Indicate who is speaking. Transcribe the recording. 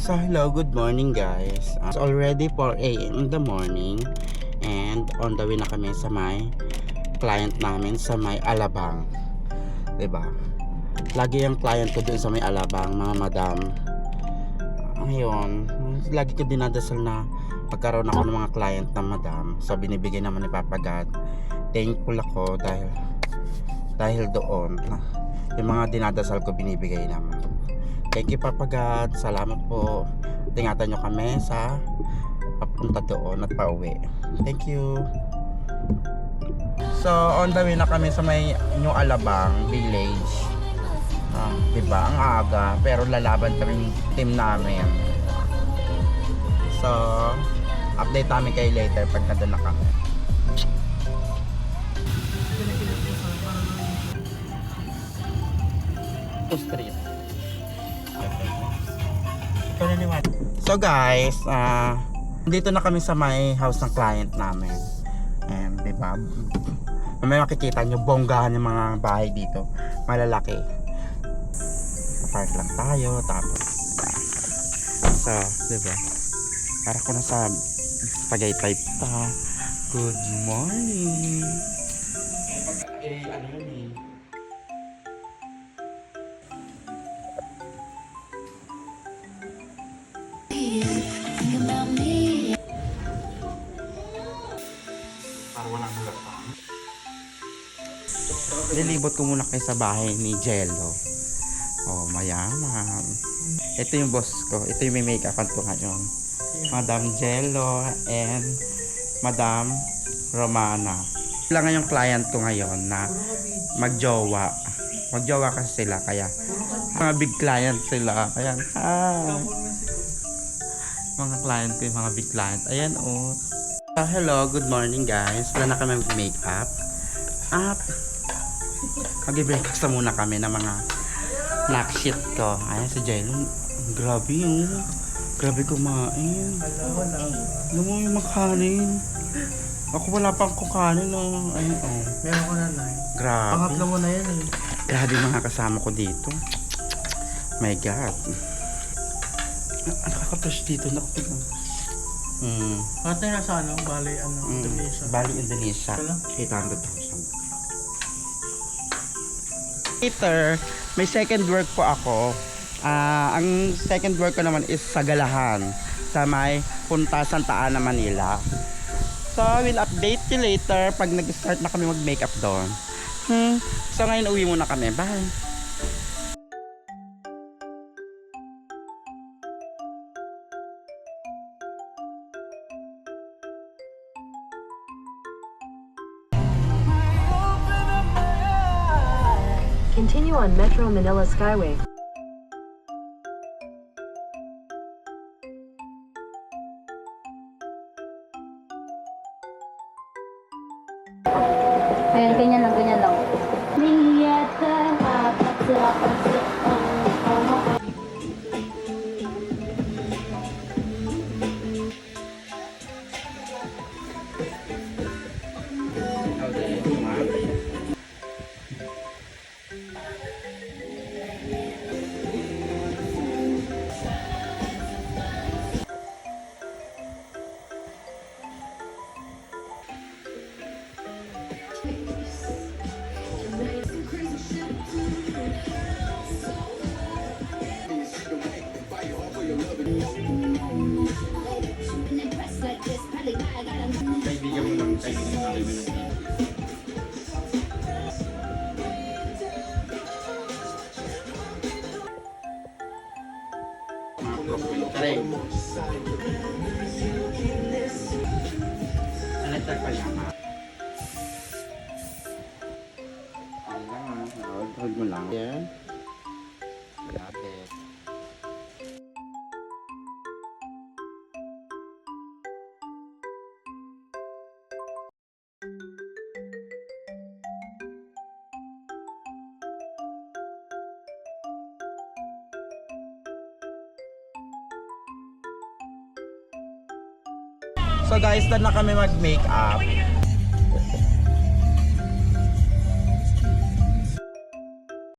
Speaker 1: So hello, good morning guys. It's already 4 a.m. in the morning and on the way na kami sa may client namin sa may Alabang. 'Di ba? Lagi yung client ko doon sa may Alabang, mga madam. Ayun, lagi ko dinadasal na pagkaroon ako ng mga client na madam. So binibigay naman ni Papa God. Thankful ako dahil doon yung mga dinadasal ko binibigay naman. Thank you Papa God, salamat po. Tingatan nyo kami sa papunta doon at pauwi. Thank you. So on the way na kami sa may New Alabang Village. Diba, ang aga, pero lalaban kami team namin. So update namin kayo later pag nandun na kami. Street. So guys, dito na kami sa may house ng client namin. And diba, may makikita nyo bonggahan yung mga bahay dito, malalaki. Park lang tayo, tapos so diba, para ko na sa Tagaytay pa. Good morning. Ano yun eh, nilibot ko muna kayo sa bahay ni Jello. Oh, mayaman. Ito yung boss ko. Ito yung may make-up ko ngayon. Madam Jello and Madam Romana. Sila nga yung client ko ngayon na magjowa. Magjowa kasi sila, kaya mga big client sila. Kaya mga client ko yung mga big client. Ayan oh. Hello, good morning guys. Wala na kami mag-makeup. Mag-breakfast na muna kami ng mga snack shit ko. Ayan si Jello. Grabe yung grabe kumain. Alam mo yung makanin. Ako wala pang kukanin. Ayun oh.
Speaker 2: Meron ko na lang.
Speaker 1: Grabe.
Speaker 2: Pangatlo mo na yan eh.
Speaker 1: Grabe mga kasama ko dito. My God. Nakaka-touch dito.
Speaker 2: Pati na sa ano, Bali, Indonesia.
Speaker 1: Bali, Indonesia. 800,000. Later, may second work po ako. Ang second work ko naman is sa Galahan, sa may Punta Santa Ana, Manila. So, I will update you later pag nag-start na kami mag-makeup doon. So, ngayon uwi muna kami. Bye!
Speaker 3: Continue on Metro Manila Skyway.
Speaker 4: Ayan, ganyan lang, ganyan lang.
Speaker 1: Kaibigan mo lang, kaibigan mo lang. Kare. Alat pa yan. Hold mo lang. Yan. Grabe. So guys, doon na kami mag-makeup.